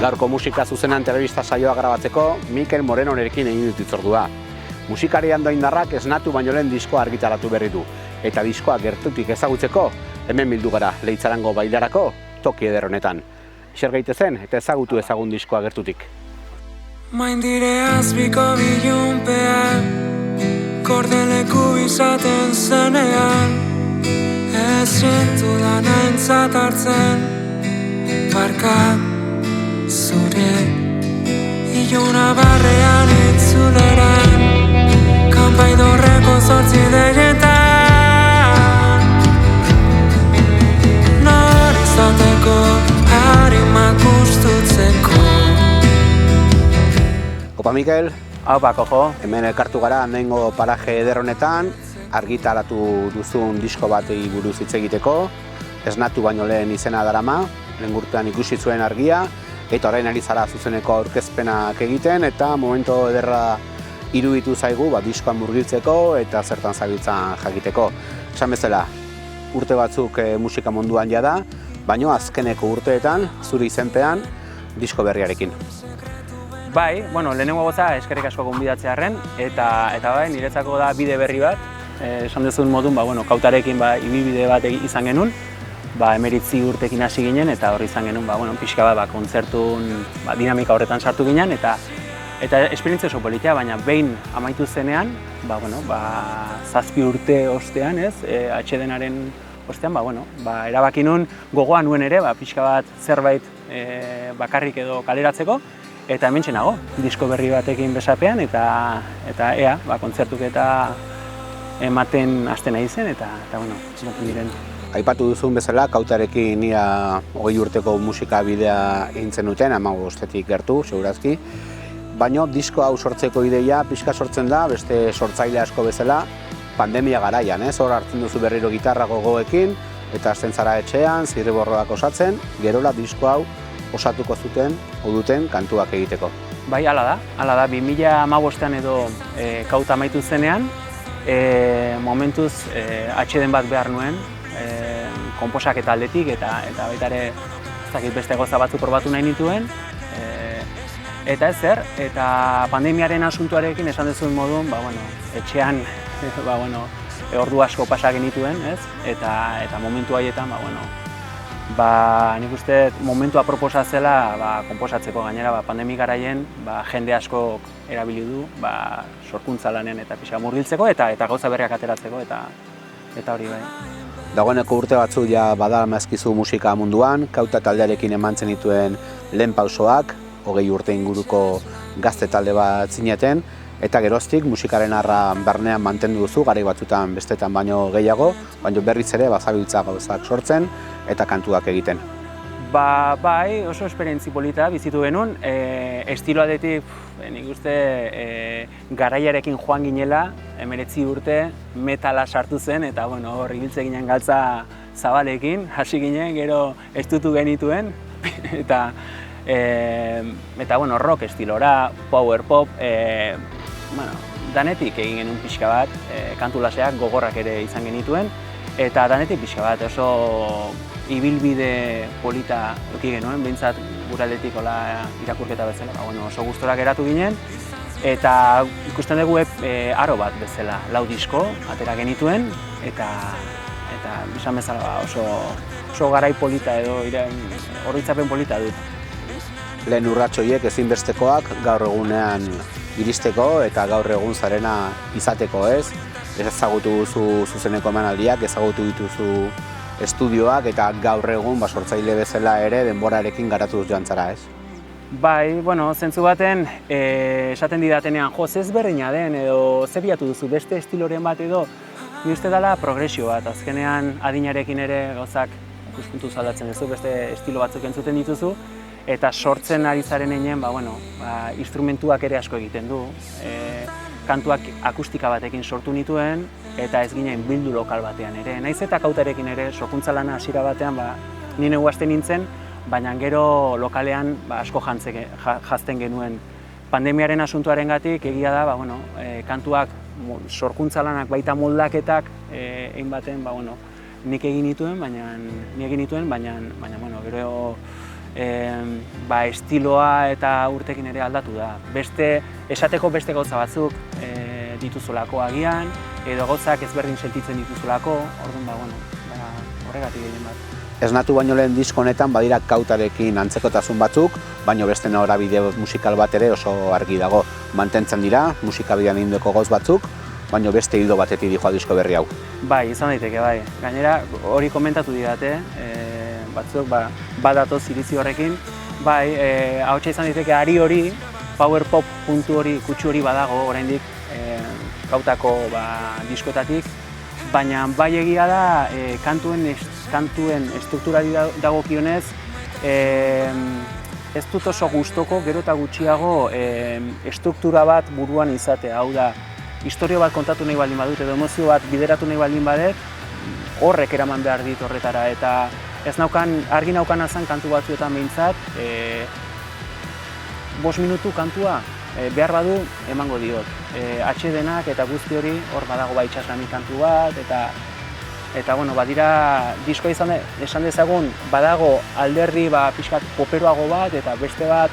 Gaurko musika zuzenan telebista saioa grabatzeko Mikel Morenorekin egin dut hitzordua. Musikari andoaindarrak esnatu baino lehen diskoa argitaratu berri du. Eta diskoa gertutik ezagutzeko, hemen bildu gara Leitzarango bailarako toki eder honetan. Ixer gaitezen eta ezagutu ezagun diskoa gertutik. Maindire azbiko bilunpean, kordeleku izaten zenean, ez zintu da naintzat hartzen, barka zure iluna barrean itzuleran, kanpaidorreko zortzi deietan, nor izateko harimak ustutzeko. Opa Mikel, Aupa, kojo. hemen elkartu gara hemengo paraje eder honetan, argitaratu duzun disko batei buruz hitz egiteko, esnatu baino lehen izena darama, lehen urtean ikusi zuen argia, eta orain ari zara zuzeneko aurkezpenak egiten, eta momentu ederra iruditu zaigu diskoa murgiltzeko eta zertan zabiltzan jakiteko. Esan bezala, urte batzuk musika munduan jada, baino azkeneko urteetan, zure izenpean, disko berriarekin. Bai, lehenengo goza eskerrik asko gonbidatzearren, eta bai, niretzako da bide berri bat. Esan duzun modun, kautarekin ibilbide bat izan genuen, 19 urtekin hasi ginen, eta horri izan genuen, pixka bat, kontzertun dinamika horretan sartu ginen, eta esperientzia oso politia, baina behin amaitu zenean, 7 urte ostean, atsedenaren ostean, erabaki nuen gogoan nuen ere, pixka bat zerbait bakarrik edo kaleratzeko, eta hementxe nago, disko berri batekin besapean, eta ea, kontzertuk eta ematen hasten nahi zen, eta ematen diren. Aipatu duzun bezala, kautarekin ia 20 urteko musika bidea egin zenuten, 15 gertu, segurazki. Baina disko hau sortzeko ideia pixka sortzen da, beste sortzaile asko bezala, pandemia garaian, hor hartzen duzu berriro gitarra gogoekin, eta hasten zara etxean, zirriborroak osatzen, gerola disko hau osatuko zuten, duten kantuak egiteko. Bai, hala da, 2015ean edo kauta amaitu zenean, momentuz atxeden bat behar nuen, konposaketa aldetik, eta baita ere beste goza batzuk probatu nahi nituen, eta eta pandemiaren asuntuarekin esan duzun modun, etxean ordu asko pasa genituen, eta momentu haietan, nik uste momentua proposa zela konposatzeko gainera pandemik garaien jende asko erabili du sorkuntza lanean eta pixka murgiltzeko eta gauza berriak ateratzeko eta hori bai. Dagoeneko urte batzu badamazkizu musika munduan, kauta taldearekin eman zenituen lehen pausoak, 20 urte inguruko gazte talde bat zineten, eta geroztik musikaren arra barnean mantendu duzu, garai batzutan bestetan baino gehiago, baino berriz ere bazabiltza gauzak sortzen eta kantuak egiten. Bai, oso esperientzi polita bizitu genuen, estiloadetik nik uste garaiarekin joan ginela, 19 urte metala sartu zen, eta hor ibiltze ginen galtza zabalekin, hasi ginen, gero estutu genituen, eta rock estilora, power pop, danetik egin genuen pixka bat, kantu laseak gogorrak ere izan genituen, eta danetik pixka bat oso ibilbide polita eduki genuen, behintzat guraldetik irakurketa bezala, oso gustora geratu ginen, eta ikusten dugu aro bat bezala, 4 disko atera genituen, eta esan bezala oso garai polita edo oroitzapen polita dut. Lehen urrats horiek ezinbestekoak gaur egunean iristeko eta gaur egun zarena izateko, ezagutu duzu zuzeneko emanaldiak, ezagutu dituzu estudioak eta gaur egun sortzaile bezala ere denborarekin garatuz joan zara, Bai, zentzu baten, esaten didatenean, ez berdina den edo ze bilatu duzu beste estiloren bat edo, ni uste dela progresio bat, azkenean adinarekin ere gauzak ikuspuntu aldatzen duzu, beste estilo batzuk entzuten dituzu, eta sortzen ari zaren einen, instrumentuak ere asko egiten du. Kantuak akustika batekin sortu nituen, eta ez ginen bildu lokal batean ere. Naiz eta kautarekin ere, sorkuntza lana hasiera batean, ni neu hasten nintzen, baina gero lokalean asko jazten genuen. Pandemiaren asuntuarengatik egia da, kantuak sorkuntza lanak baita moldaketak egin baten, nik egin nituen, baina gero estiloa eta urtekin ere aldatu da. Esateko beste gauza batzuk dituzulako agian, edo gauzak ezberdin sentitzen dituzulako, orduan horregatik gehien bat. Esnatu baino lehen disko honetan badira Kautarekin antzekotasun batzuk, baino beste norabide musikal bat ere oso argi dago. Mantentzen dira, musikabidean indeko gauz batzuk, baino beste hildo batetik dijoa disko berri hau. Bai, izan daiteke, bai. Gainera, hori komentatu didate, batzuk badatoz iritzi horrekin. Bai, ahotsa izan daiteke ari hori, power pop puntu hori, kutsu hori badago, oraindik Kautako diskoetatik, baina bai egia da kantuen estrukturari dagokionez ez dut oso gustoko gero eta gutxiago estruktura bat buruan izatea. Hau da, istorio bat kontatu nahi baldin badut edo emozio bat bideratu nahi baldin badet, horrek eraman behar dit horretara. Eta ez argi naukana zen kantu batzuetan behintzat, 5 minutu kantua behar badu emango diot. HD-nak eta guzti hori hor badago itsaslami kantu bat, eta badira diskoa esan dezagun, badago alderdi pixkat poperoago bat, eta beste bat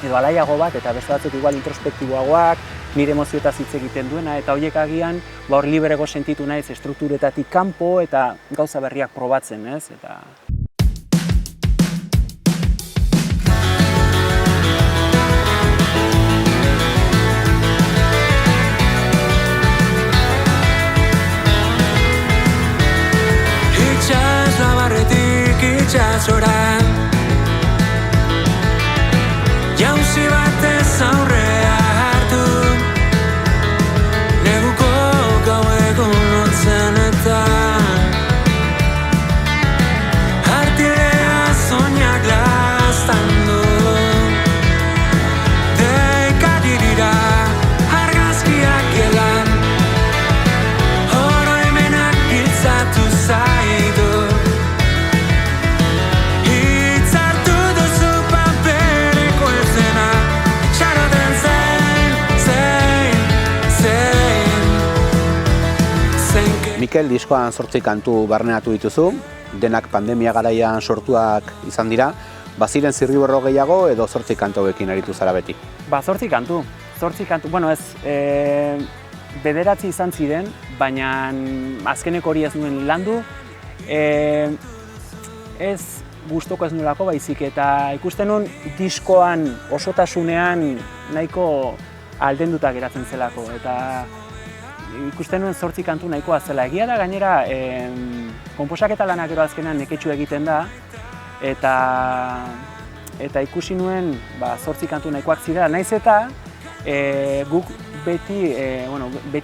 edo alaiago bat, eta beste batzuk igual introspektiboagoak, nire emozioetaz hitz egiten duena, eta horiek agian hor librego sentitu naiz estrukturetatik kanpo eta gauza berriak probatzen, ez? Itsasora jauzi batez aurrea hartu, neguko gaueko lotzenetan artirea soinak laztandu, deikari dira argazkiak elan, oroimenak giltzatu zaitu. Mikel, diskoan 8 kantu barneratu dituzu, denak pandemia garaian sortuak izan dira. Baziren zirriborro gehiago edo 8 kantu hauekin aritu zara beti? 8 kantu. Bueno, ez, 9 izan ziren, baina azkeneko hori ez nuen landu. Ez gustoko ez nolako baizik, eta ikusten nuen diskoan osotasunean nahiko aldenduta geratzen zelako. Eta ikusten nuen 8 kantu nahikoa zela. Egia da gainera, konposaketa lanak gero azkenean neketxu egiten da, eta ikusi nuen 8 kantu nahikoak zirela. Naiz eta guk beti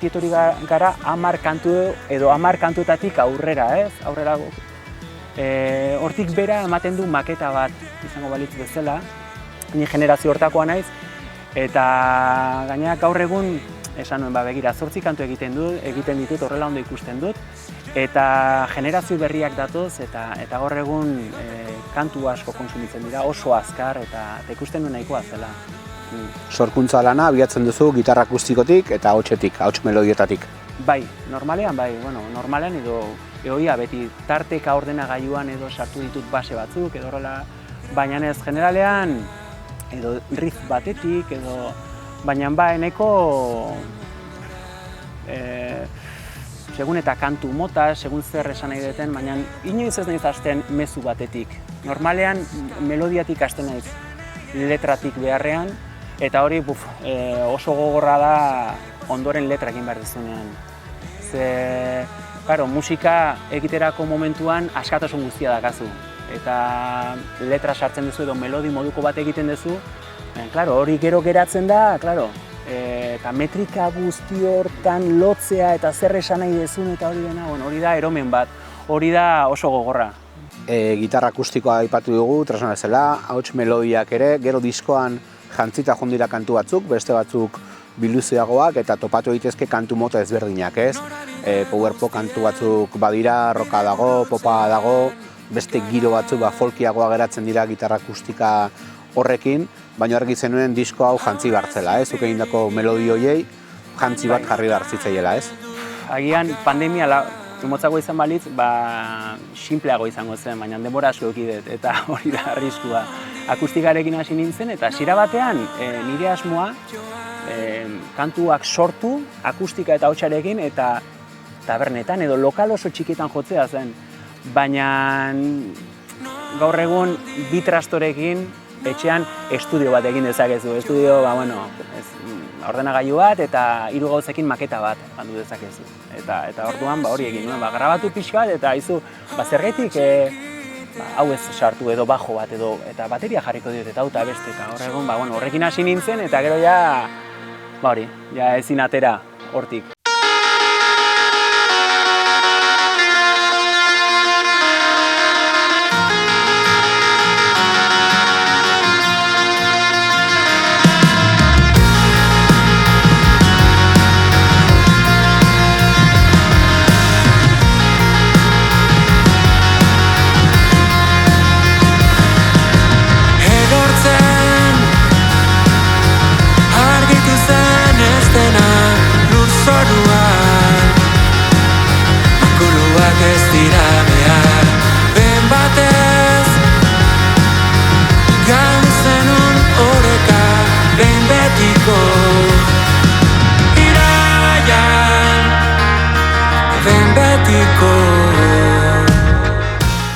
etorri gara 10 kantu edo 10 kantuetatik aurrera, ez? Aurrera hortik bera ematen du maketa bat izango balitz bezala. Ni generazio hortakoa naiz, eta gainera gaur egun esan nuen, begira, 8 kantu egiten ditut, horrela ondo ikusten dut, eta generazio berriak datoz, eta gaur egun kantu asko kontsumitzen dira, oso azkar, eta ikusten nuen nahikoa zela. Sorkuntza lana abiatzen duzu gitarra akustikotik eta ahotsetik, ahots melodietatik. Bai, normalean edo egoia beti tarteka ordenagailuan edo sartu ditut base batzuk, edo horrela, baina ez generalean edo riff batetik, edo baina eneko segun eta kantu mota, segun zer esan nahi deten, baina inoiz ez naiz hasten mezu batetik. Normalean melodiatik hasten naiz letratik beharrean, eta hori oso gogorra da ondoren letra egin behar duzunean. Musika egiterako momentuan askatasun guztia dakazu, eta letra sartzen duzu edo melodi moduko bat egiten duzu, hori gero geratzen da, eta metrika guzti hortan lotzea eta zer esan nahi dezun eta hori dena, hori da eromen bat, hori da oso gogorra. Gitarra akustikoa aipatu dugu, tresna bezala, ahots melodiak ere, gero diskoan jantzita jondira kantu batzuk, beste batzuk biluziagoak eta topatu egitezke kantu mota ezberdinak, ez? Power pop kantu batzuk badira, rocka dago, popa dago, beste giro batzuk folkiagoa geratzen dira gitarra akustika horrekin, baina argi zenuen disko hau jantzi bartzela, ez? Zuk egindako melodi horiei jantzi bat jarri behar zitzaiela, ez? Agian pandemia motzago izan balitz, sinpleago izango zen, baina denbora asko eduki dut, eta hori da arriskua. Akustikarekin hasi nintzen, eta hasiera batean nire asmoa kantuak sortu, akustika eta hotsarekin, eta tabernetan edo lokal oso txikietan jotzea zen. Baina gaur egun bi trastorekin etxean estudio bat egin dezakezu. Estudio, ordenagailu bat eta 3 gauzekin maketa bat landu dezakezu. Eta orduan hori egin nuen, grabatu pixka bat eta izu, zergatik hau ez sartu edo bajo bat edo eta bateria jarriko diot eta hau eta beste eta hor egun, horrekin hasi nintzen eta gero ja ezin atera hortik.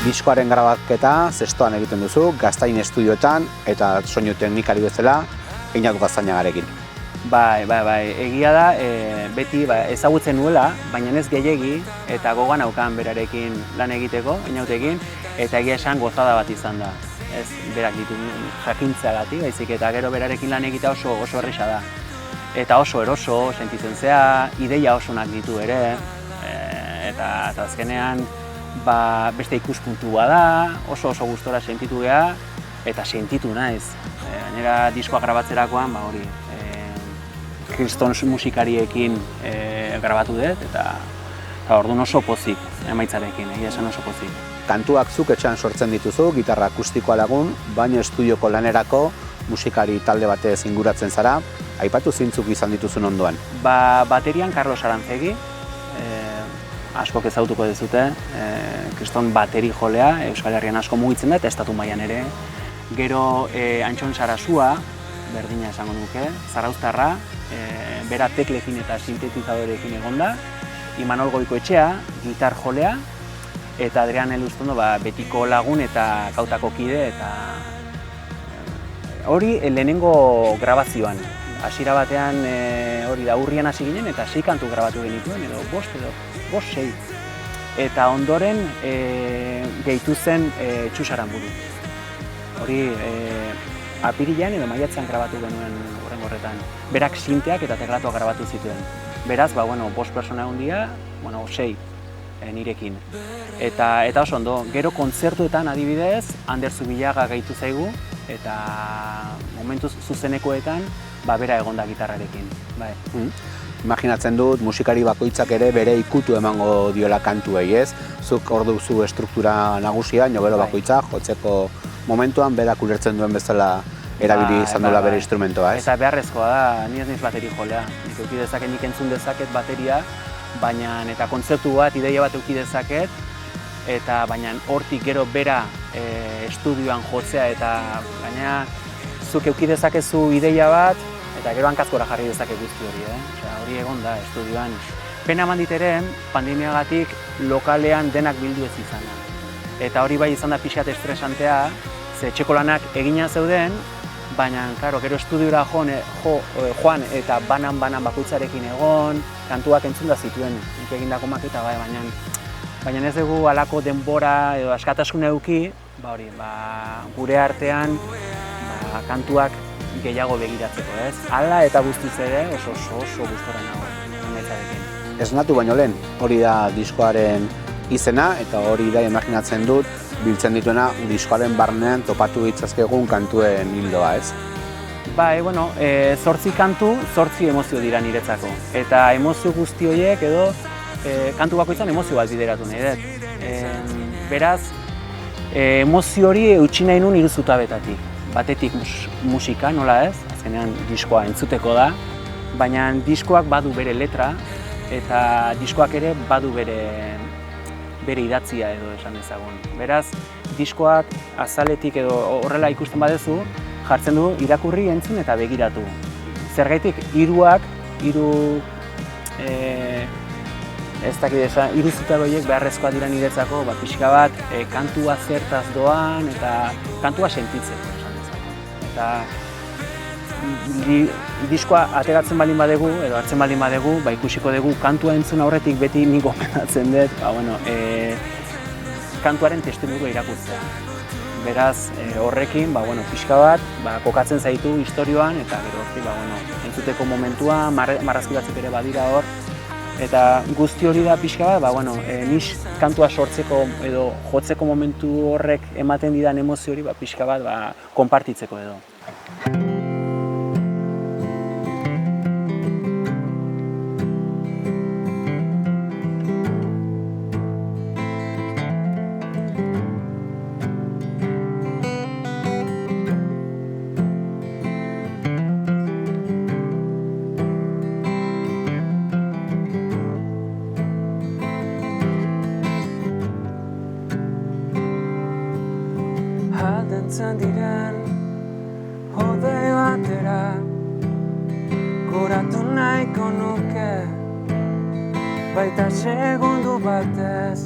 Diskoaren grabaketa zestoan egiten duzu, Gaztain estudioetan eta soinu teknikari bezala Einatu Gaztainagarekin. Bai, egia da, beti ezagutzen nuela, baina ez gehiegi eta gogoan naukan berarekin lan egiteko, Einatuekin, eta egia esan gozada bat izan da. Ez berak ditu jakintzeagatik, baizik eta gero berarekin lan egitea oso erresa da. Eta oso eroso, sentitzen zea, ideia oso onak ditu ere, eta azkenean beste ikuspuntua da, oso gustora sentitu geha, eta sentitu naiz. Gainera diskoa grabatzerakoan, hori, kriston musikariekin grabatu dut, eta orduan oso pozik, emaitzarekin, egia esan oso pozik. Kantuak zuk etxean sortzen dituzu, gitarra akustikoa lagun, baina estudioko lanerako musikari talde batez inguratzen zara, aipatu zeintzuk izan dituzun ondoan? Baterian Carlos Arantzegi, askok ezagutuko dezute, kriston bateri jolea, Euskal Herrian asko mugitzen da eta estatu mailan ere. Gero Antxon Sarasua, berdina esango nuke, zarauztarra, bera teklekin eta sintetizadorekin egonda, Imanol Goikoetxea, gitar jolea, eta Adrian Elustondo betiko lagun eta kautako kide, eta hori lehenengo grabazioan. Hasiera batean hori da urrian hasi ginen eta 6 kantu grabatu genituen, edo 5, 6. Eta ondoren gehitu zen Txus Aranburu. Hori apirilean edo maiatzean grabatu genuen horren horretan. Berak sinteak eta teklatuak grabatu zituen. Beraz, 5 pertsona egon dira, 6 nirekin. Eta oso ondo, gero kontzertuetan adibidez, Ander Zubillaga gehitu zaigu, eta momentu zuzenekoetan bera egonda gitarrarekin. Imaginatzen dut, musikari bakoitzak ere bere ikutu emango diola kantuei, ez? Zuk hor duzu estruktura nagusia, gero bakoitzak jotzeko momentuan berak ulertzen duen bezala erabili izan duela bere instrumentoa, ez? Eta beharrezkoa da, ni ez niz bateri jolea. Nik euki dezaket, nik entzun dezaket bateria, baina eta kontzertu bat, ideia bat euki dezaket, eta baina hortik gero bera estudioan jotzea eta gaina zuk euki dezakezu ideia bat, eta gero hankazkora jarri dezake guzti hori, hori egon da estudioan. Pena eman dit ere, pandemiagatik lokalean denak bildu ez izana. Eta hori bai izan da pixat estresantea, ze etxeko lanak egina zeuden, baina gero estudiora joan eta banan bakoitzarekin egon, kantuak entzunda zituen, nik egindako maketa baina ez dugu halako denbora edo askatasuna eduki, gure artean kantuak gehiago begiratzeko, ez? Hala eta guztiz ere oso gustora nago emaitzarekin. Esnatu baino lehen, hori da diskoaren izena eta hori da imaginatzen dut biltzen dituena diskoaren barnean topatu ditzazkegun kantuen hildoa, ez? 8 kantu, 8 emozio dira niretzako. Eta emozio guzti horiek edo kantu bakoitzan emozio bat bideratu nahi dut. Beraz, emozio hori eutsi nahi nuen 3 zutabetatik. Batetik musika, nola ez? Azkenean diskoa entzuteko da, baina diskoak badu bere letra eta diskoak ere badu bere bere idatzia edo esan dezagun. Beraz, diskoak azaletik edo horrela ikusten badezu, jartzen du irakurri, entzun eta begiratu. Zergaitik, hiru ez dakit esan, hiru zutabe horiek beharrezkoak dira niretzako, pixka bat kantua zertaz doan eta kantua sentitzeko esan dezagun. Eta diskoa ateratzen baldin badegu edo hartzen baldin badegu, ikusiko dugu kantua entzun aurretik beti nik gomendatzen dut, kantuaren testimoniua irakurtzea. Beraz, horrekin, pixka bat, kokatzen zaitu istorioan eta gero hortik, entzuteko momentua, marrazki batzuk ere badira hor. Eta guzti hori da pixka bat, nis kantua sortzeko edo jotzeko momentu horrek ematen didan emozio hori pixka bat konpartitzeko edo. Aldentzen diren hodei batera goratu nahiko nuke baita segundu batez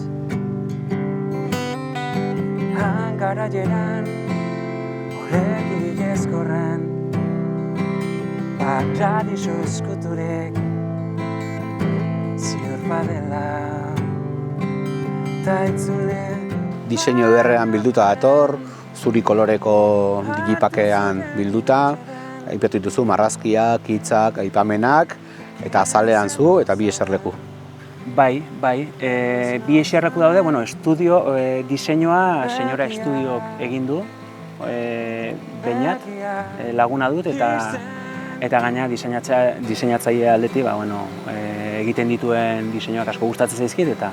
Hangaraieran horregi ezkorren paradiso eskuturek ziur badela ta itzule Diseinu ederrean bilduta dator, zuri koloreko digipakean bilduta, aipatu dituzu marrazkiak, hitzak, aipamenak, eta azalean zu eta bi eserleku. Bai, bi eserleku daude, estudio, diseinua Señora Estudiok egin du, Beñat, laguna dut, eta gaina diseinatzaile aldetik, egiten dituen diseinuak asko gustatzen zaizkit, eta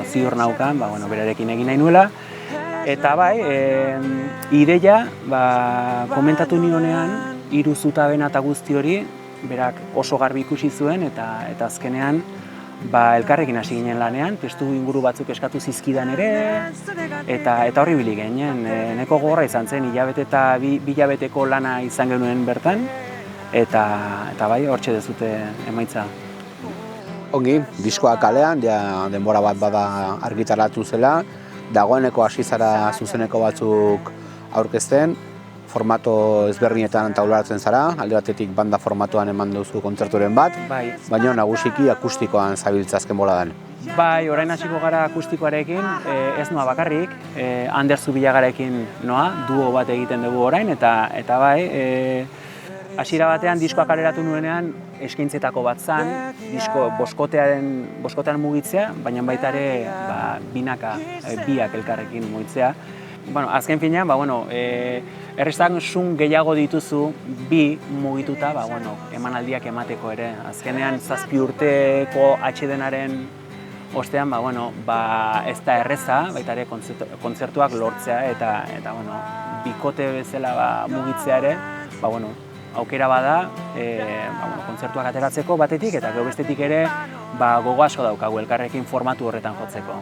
ziur naukan, berarekin egin nahi nuela. Eta ideia, komentatu nionean, hiru zutaben eta guzti hori, berak oso garbi ikusi zuen, eta azkenean, elkarrekin hasi ginen lanean, testu inguru batzuk eskatu zizkidan ere, eta horri bili ginen. Neko gogorra izan zen, hilabete eta bi hilabeteko lana izan genuen bertan, eta hortxe dezute emaitza. Ongi, diskoa kalean, denbora bat bada argitaratu zela, dagoeneko hasi zara zuzeneko batzuk aurkezten, formato ezberdinetan taularatzen zara, alde batetik banda formatoan eman duzu kontzerturen bat, baina nagusiki akustikoan zabiltza azken boladan. Bai, orain hasiko gara akustikoarekin, ez noa bakarrik, Ander Zubilagarekin noa, duo bat egiten dugu orain, eta hasiera batean diskoa kaleratu nuenean eskaintzetako bat zan, disko boskotean mugitzea, baina baita ere biak elkarrekin mugitzea. Azken finean, errestasun gehiago dituzu bi mugituta, emanaldiak emateko ere. Azkenean 7 urteko atsedenaren ostean, ez da erreza, baita ere kontzertuak lortzea eta bikote bezala mugitzea ere, aukera bada kontzertuak ateratzeko batetik eta gero bestetik ere gogo asko daukagu elkarrekin formatu horretan jotzeko.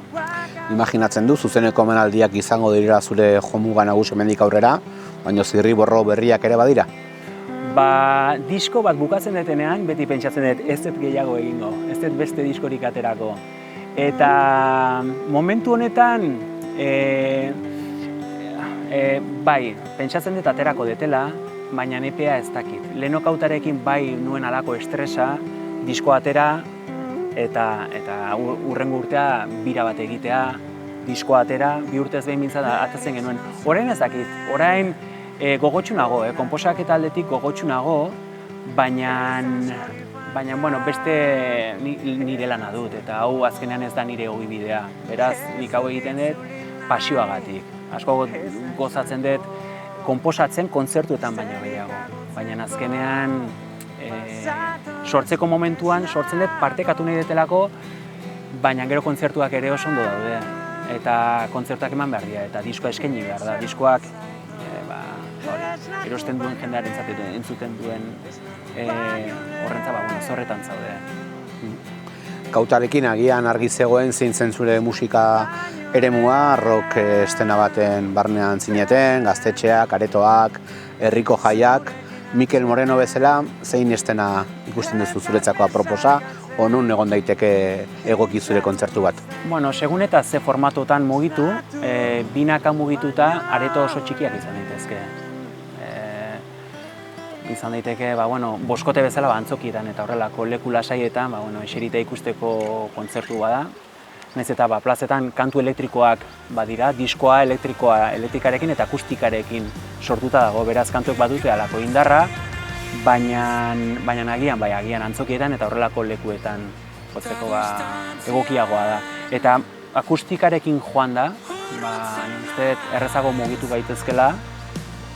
Imaginatzen du, zuzeneko emanaldiak izango direla zure jomuga nagusi hemendik aurrera, baina zirriborro berriak ere badira? Disko bat bukatzen detenean, beti pentsatzen dut ez dut gehiago egingo, ez dut beste diskorik aterako. Eta momentu honetan, pentsatzen dut aterako detela, baina epea ez dakit. Lehenok hautarekin nuen alako estresa, disko atera, eta hurrengo urtea bira bat egitea, disko atera, 2 urtez behin bintzat atezen genuen. Orain ez dakit, orain gogotsu nago, konposaketa aldetik gogotsu nago, baina beste nire lana dut, eta hau azkenean ez da nire ogibidea. Beraz, nik hau egiten dut pasioagatik. Asko gozatzen dut konposatzen kontzertuetan baino gehiago. Baina azkenean sortzeko momentuan sortzen dut partekatu nahi detelako, baina gero kontzertuak ere oso ondo daude. Eta kontzertuak eman behar dira, eta diskoa eskaini behar da. Diskoak erosten duen jendearen entzuten duen horrentza zorretan zaude. Kautarekin agian argi zegoen zein zen zure musika eremua, rock estena baten barnean zineten, gaztetxeak, aretoak, herriko jaiak. Mikel Moreno bezala, zein estena ikusten duzu zuretzako aproposa, onun egon daiteke egoki zure kontzertu bat? Bueno, segun eta ze formatotan mugitu, binaka mugituta areto oso txikiak izan daitezke. Izan daiteke, boskote bezala antzokietan eta horrelako leku lasaietan, eserita ikusteko kontzertu bada. Naiz eta plazetan kantu elektrikoak badira, diskoa elektrikarekin eta akustikarekin sortuta dago, beraz kantuek badute halako indarra, baina agian antzokietan eta horrelako lekuetan jotzeko egokiagoa da. Eta akustikarekin joan da, nik uste errezago mugitu gaitezkela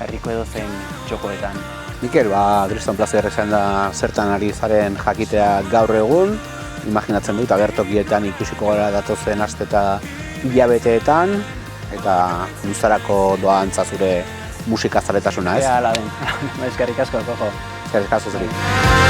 herriko edozein txokoetan. Mikel, Kriston plazer izan da zertan ari zaren jakitea gaur egun, imaginatzen dut, agertokietan ikusiko gara datozen aste eta hilabeteetan, eta luzarako doantza zure musikazaletasuna, ez? Hala den, eskerrik asko, kojo. Eskerrik asko zuri.